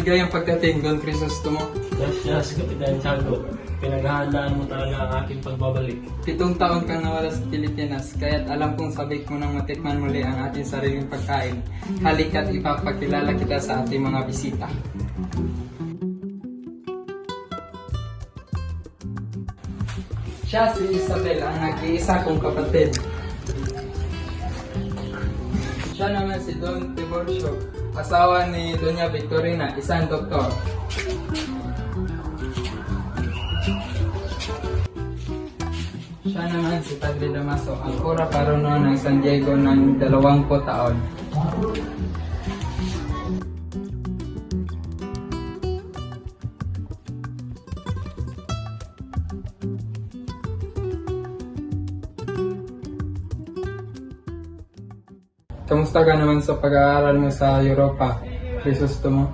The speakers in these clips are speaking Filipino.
maligayang pagdating, Don Crisostomo. Yes, Kapitan Tiago. Pinaghahandaan mo talaga ang aking pagbabalik. 7 taon kang nawala sa Pilipinas, kaya't alam kong sabik mo nang matikman muli ang ating sariling pagkain. Halika't ipapakilala kita sa ating mga bisita. Siya si Isabel, ang nag-iisa kong kapatid. Siya naman si Don Tiburcio, asawa ni Doña Victorina, isang doktor. Siya naman si Padre Damaso, ang kura parono ng San Diego ng 20 taon. Kamusta ka naman sa pag-aaral mo sa Europa, Crisostomo?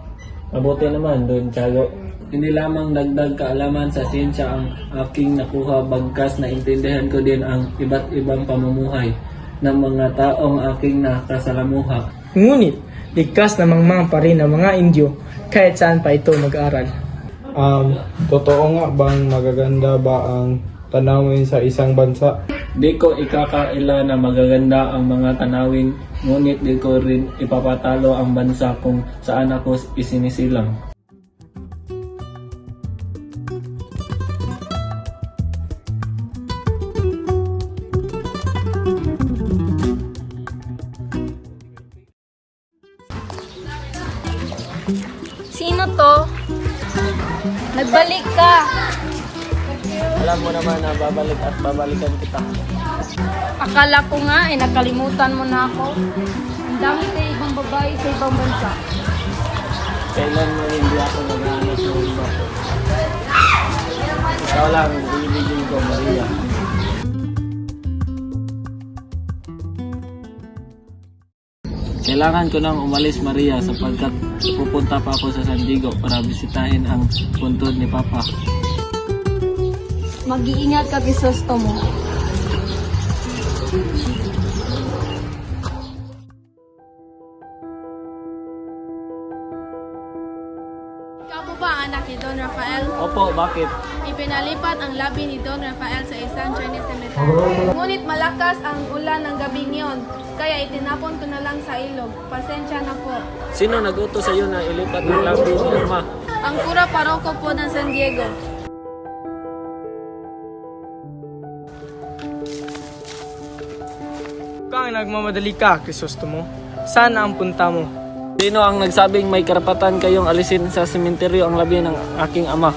Mabuti naman, Don Tiago. Hindi lamang dagdag kaalaman sa siyensya ang aking nakuha, bagkas na intindihan ko din ang iba't ibang pamumuhay ng mga taong aking nakasalamuha. Ngunit, ligkas na mangmang pa rin ang mga Indyo kahit saan pa ito mag-aral. Totoo nga bang magaganda ba ang tanawin sa isang bansa? Di ko ikakaila na magaganda ang mga tanawin, ngunit di ko rin ipapatalo ang bansa kung saan ako isinisilang. Sino to? Nagbalik ka. Alam mo naman na babalik at babalikan kita. Akala ko nga nakalimutan mo na ako. Ang dami sa ibang babae sa ibang bansa. Kailan mo hindi ako naghahanap ng iba. Ikaw lang, ibigin ko, Maria. Kailangan ko nang umalis, Maria, sapagkat pupunta pa ako sa San Diego para bisitahin ang puntod ni Papa. Mag-iingat ka, Crisostomo. Ikaw po ba ang anak ni Don Rafael? Opo, bakit? Ipinalipat ang labi ni Don Rafael sa isang Chinese cemetery. Ngunit malakas ang ulan ng gabing iyon, kaya itinapon ko na lang sa ilog. Pasensya na po. Sino nag-utos sa iyo na ilipat ang labi ni Ama? Ang kura paroko po ng San Diego. Kung nagmamadali ka, Crisostomo, saan ang punta mo? Sino ang nagsabing may karapatan kayong alisin sa sementeryo ang labi ng aking ama?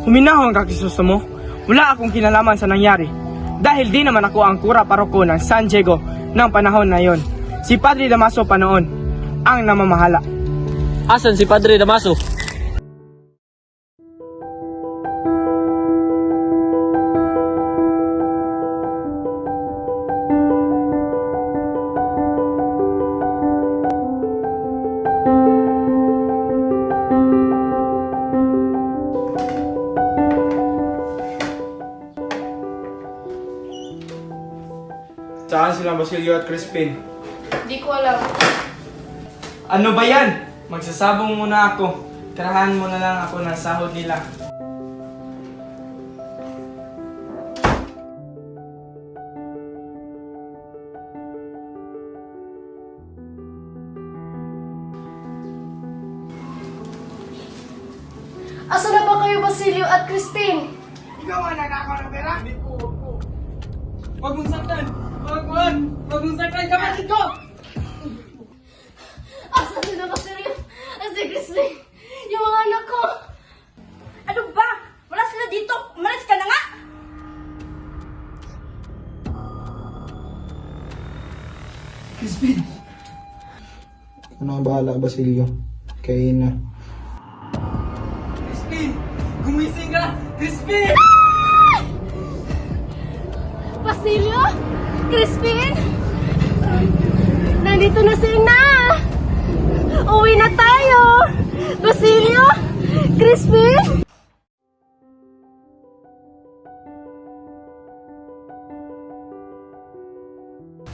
Huminahon ka, Crisostomo. Wala akong kinalaman sa nangyari. Dahil di naman ako ang kura paroko ng San Diego ng panahon na yon. Si Padre Damaso pa noon ang namamahala. Asan si Padre Damaso? Saan sila Basilio at Crispin? Di ko alam. Ano ba yan? Magsasabong muna ako. Tirahan mo na lang ako ng sahod nila. Asa na ba kayo, Basilio at Crispin? Ikaw ang nanakaw ng pera? Hindi po, huwag po. Huwag mong saktan! Huwag mong saktan! Kapatid ko! Asa sila, Basilio at si Crispin? Yung mga anak ko! Ano ba? Wala sila dito. Umalis ka na nga. Crispin! Ako na ang bahala, Basilio. Kay Ina. Crispin! Gumising ka! Crispin! Basilio? Crispin? Nandito na si Ina! Uwi na tayo! Basilio? Crispin?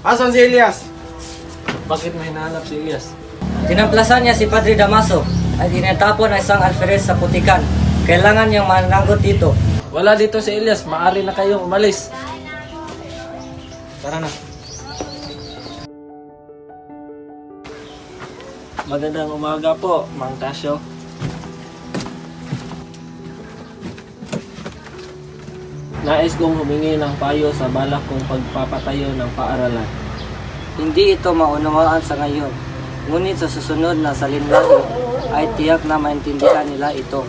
Asan si Elias? Bakit may hinahanap si Elias? Tinamplasan niya si Padre Damaso. ay tinatapon ang isang alferez sa putikan. Kailangan niyang mananggot dito. Wala dito si Elias, maaari na kayong umalis. Tara na. Magandang umaga po, Mang Tasyo. Nais kong humingi ng payo sa balak kong pagpapatayo ng paaralan. Hindi ito maunawaan sa ngayon. Ngunit sa susunod na salinlahi ay tiyak na maintindihan nila ito.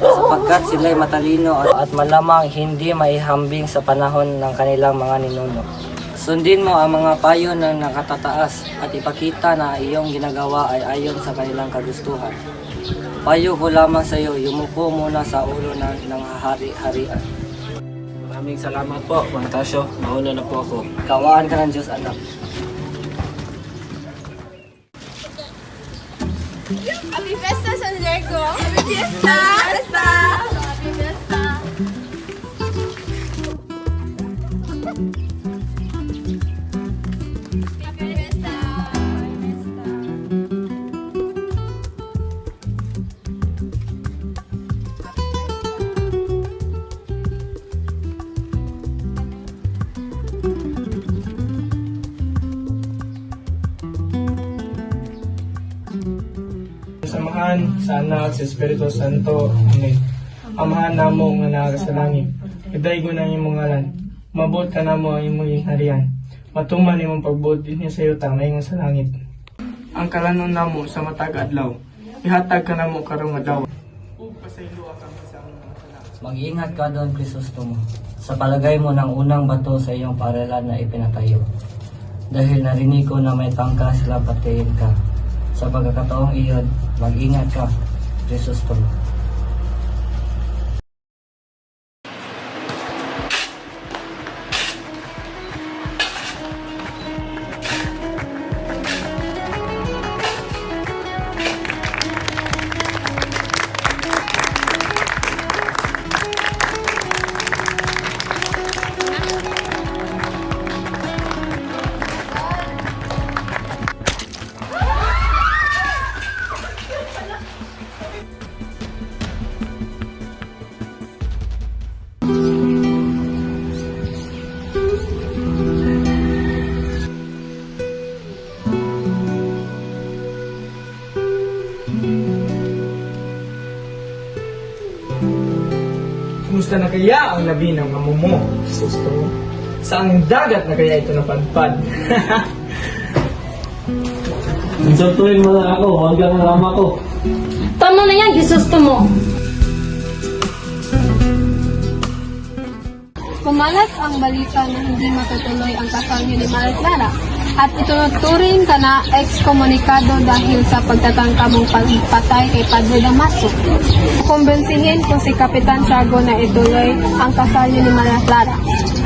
Sapagkat sila'y matalino at malamang hindi maihambing sa panahon ng kanilang mga ninuno. Sundin mo ang mga payo ng nakatataas at ipakita na iyong ginagawa ay ayon sa kanilang kagustuhan. Payo ko lamang sa iyo, yumuko muna sa ulo ng hari-harian. Maraming salamat po, Mang Tasyo. Mauna na po ako. Kawaan ka ng Diyos, anak. Happy Fiesta, San Diego! Happy Fiesta! Fiesta! Happy Fiesta! Happy Fiesta! Samahan sa anak sa Espiritu Santo. Amen. Amahan namo nga naa sa langit. Idaygo na imong ngalan. Mabot ka namo ang imong harian. Matuman imong pagbuot dinhi sa yuta nga sa langit. Ang kalanon namo sa matag adlaw. Ihatag ka namo karong adlaw. Ug pasaylo ka sa among mga sala. Mag-ingat ka doon, Crisostomo, sa palagay mo ng unang bato sa iyong paaralan na ipinatayo. Dahil narinig ko na may tangka sila patayin ka. Sa pagkakataong iyon, mag-ingat ka, Crisostomo. Kumusta na kaya ang labi ng amo mo, Kristo? Saang dagat na kaya ito napadpad? Insultuin mo na ako, hanggang lama ko. Tama na yan, gisusto mo. Kumalat ang balita na hindi matutuloy ang kasal ni Maria Clara at ituturing ka na ekskomunikado dahil sa pagtatangka mong pagpatay kay Padre Damaso. Kumbinsihin ko si Kapitan Tiago na ituloy ang kasal ni Maria Clara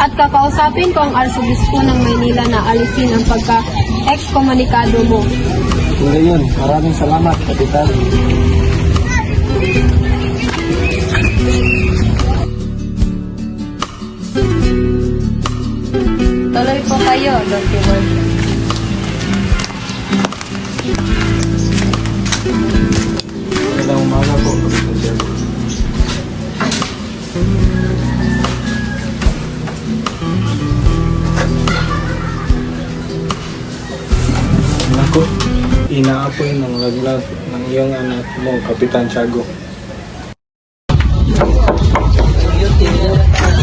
at kakausapin ko ang Arsobispo ng Maynila na alisin ang pagka-ekskomunikado mo. Tuloy yun. Maraming salamat, Kapitan. Tuloy po kayo, Lord Timor. Magandang umaga po, Kapitan Tiago. Nako, inaapoy ng laglag ng iyong anak mo, Kapitan Tiago.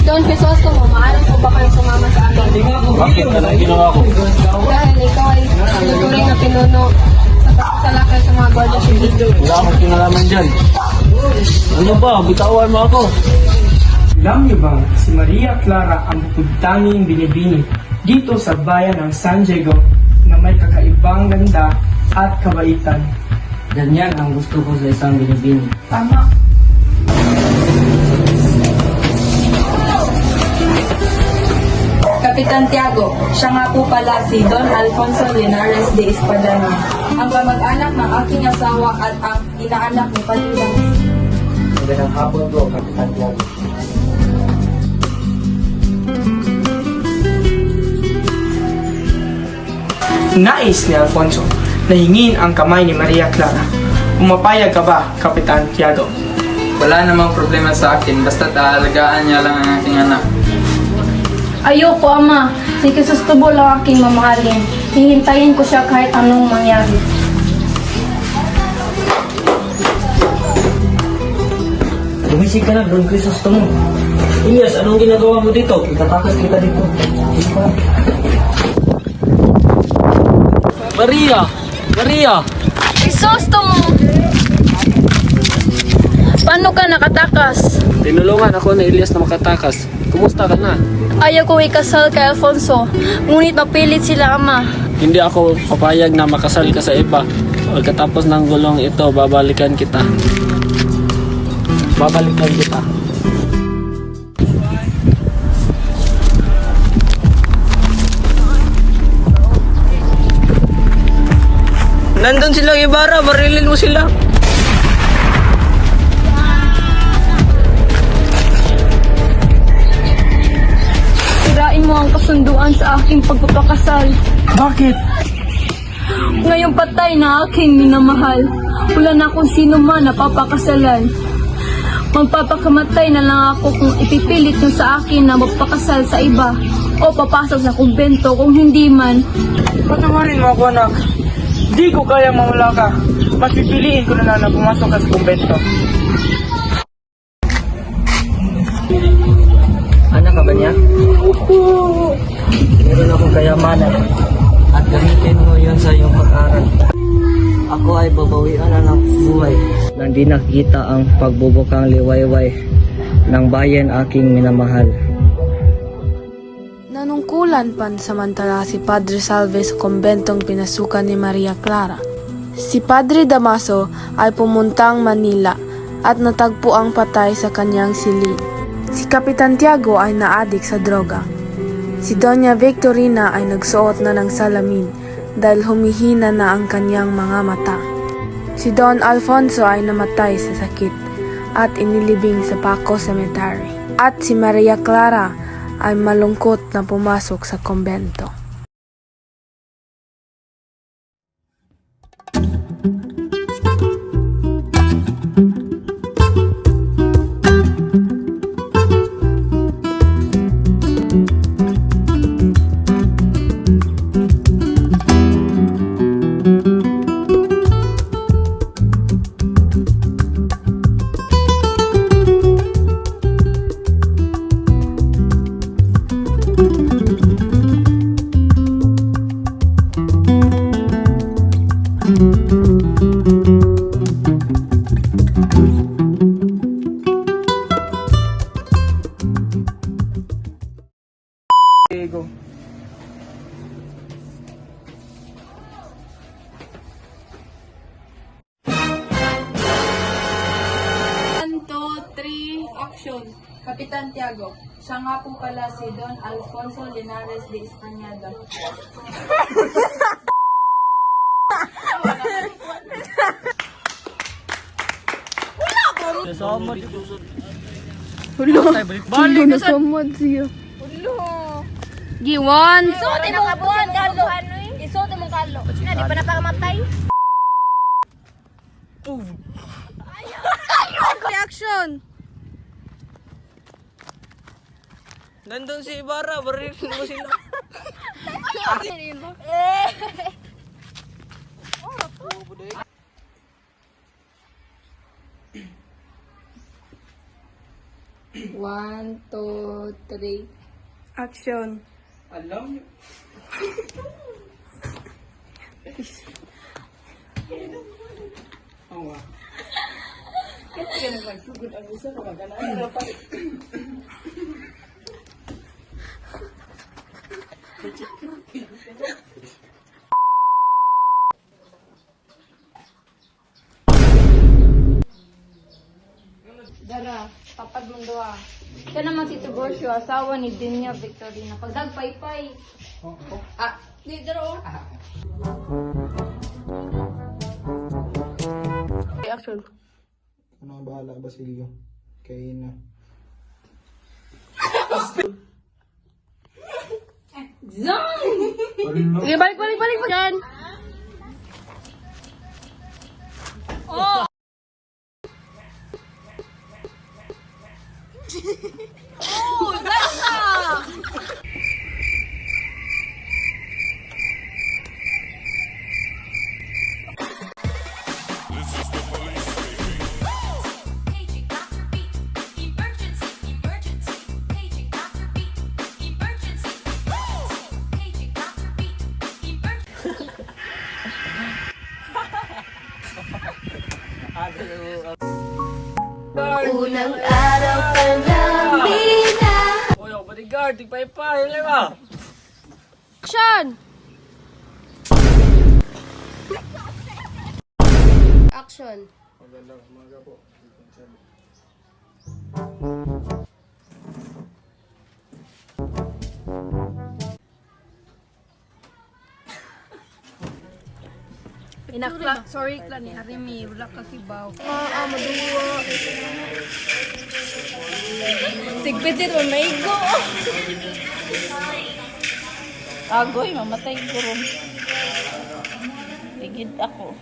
Don Crisostomo, maaari po ba kayo sumama sa amin? Bakit ka na ginawa ko? Dahil ikaw ay tutuloy na pinuno sa pagsalakay sa mga Guardia Civil. Wala akong kinalaman dyan. Ano ba? Bitawan mo ako. Alam niyo bang si Maria Clara ang bukod-tanging binibini dito sa bayan ng San Diego na may kakaibang ganda at kabaitan? Ganyan ang gusto ko sa isang binibini. Tama. Kapitan Tiago, siya nga po pala si Don Alfonso Linares de Espadana, ang kamag-anak ng aking asawa at ang inaanak ni Padre Damaso. Magandang hapon po, Kapitan Tiago. Nais ni Alfonso na hingin ang kamay ni Maria Clara Pumapayag ka ba, Kapitan Tiago? Wala namang problema sa akin, basta aalagaan niya lang ang aking anak. Ayoko, Ama. Si Crisostomo lang aking mamahalin. Hihintayin ko siya kahit anong mangyari. Gumising ka na, Don Crisostomo. Ilyas, anong ginagawa mo dito? Itatakas kita dito. Maria! Maria! Crisostomo! Paano ka nakatakas? Tinulungan ako ni Elias na makatakas. Kumusta ka na? Ayaw ko ikasal kay Alfonso. Ngunit mapilit sila, Ama. Hindi ako papayag na makasal ka sa iba. Pagkatapos ng gulong ito, babalikan kita. Babalikan kita. Nandun sila, Ibarra. Barilin mo sila. Sirain mo ang kasunduan sa aking pagpapakasal. Bakit? Ngayong patay na aking minamahal. Wala na kung sino man napapakasalan. Magpapakamatay na lang ako kung ipipilit nyo sa akin na magpakasal sa iba o papasok sa kumbento kung hindi man. Patawarin mo ako, anak. Di ko kaya mawala ka. Mas pipiliin ko na lang na pumasok ka sa kumbento. Anak ka ba niya? Meron akong kayamanan at gamitin mo yon sa iyong pag-aral. Ako ay babawian na ng buhay nang di nakita ang pagbubukang liwayway ng bayan aking minamahal. Nanungkulan pansamantala si Padre Salve sa kumbentong pinasukan ni Maria Clara. Si Padre Damaso ay pumuntang Manila at natagpo ang patay sa kanyang silid. Si Kapitan Tiago ay naadik sa droga. Si Doña Victorina ay nagsuot na ng salamin dahil humihina na ang kanyang mga mata. Si Don Alfonso ay namatay sa sakit at inilibing sa Paco Cemetery. At si Maria Clara ay malungkot na pumasok sa kumbento. Diego. Action! Kapitan Tiago, siya nga po pala si Don Alfonso Linares de Españada. Giwan! Isuot mo kabuhan, Carlo! Isuot mo, Carlo! Na, di pa napakamatay? Reaction! Nandun si Ibarra. Barilin mo sila. One, two, three. Action! Alam niyo. Oo nga. Dara, papag mundo ah. Siya naman si Tiburcio, asawa ni Dinya Victorina. Pagdagpaypay. Ah, di daro. Action. Ano ang bahala, Basilio? Kay na. Sige, balik. Yan. Unang araw pa lang bina. Uy, ako bodyguard, tigpay-pay, hindi ba? Action! Action. Inakla, sorry ka ni Arimi, wala ka kibaw. Maduwa. Sigpitin mo, maigo. Agoy, mamatay ko ron. Ligid ako.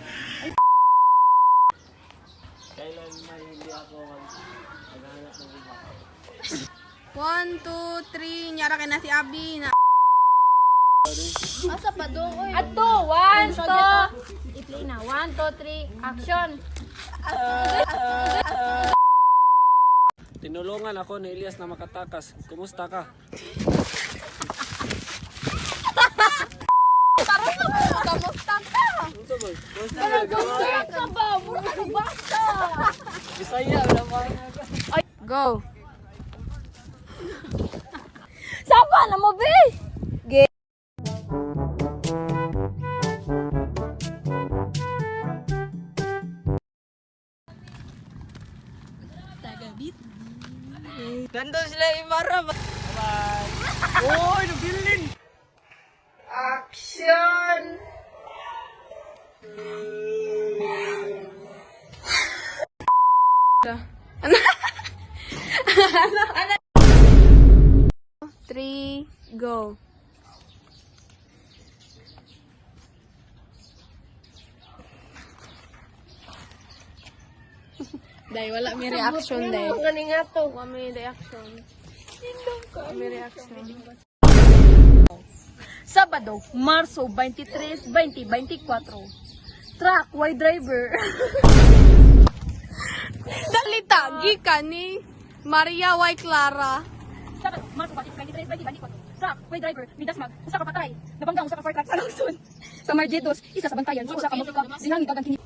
Kailan man hindi ako maghanap ng iba. 1, 2, 3, nyara kay na si Abi na. Asa pa doon, oy? Ato, 1, 2. I-play na. 1, 2, 3, action. Tinulungan ako ni Elias na makatakas. Kumusta ka? Kamusta ka? Kamusta ka ba? Mura ka ng basta. Bisaya naman. Go. Saba na mo, be? Nandun sila Imara. Bye. Oy, nabilin. Action! Three, go. Dahil wala may reaction dahil. Wala nga to. Wala may reaction. Wala may reaction. Sabado, Marso 23, 2024. Truck, wide driver. Dalita, gikan ni Maria Y. Clara. Sabado, Marso 23, 2024. Truck, wide driver, midas mag, usa ka patay. Nabanggang usa ka fire truck sa Luzon. Sa Marjetos, isa sa bantayan, usa ka motor ka, sinangig dagang kini.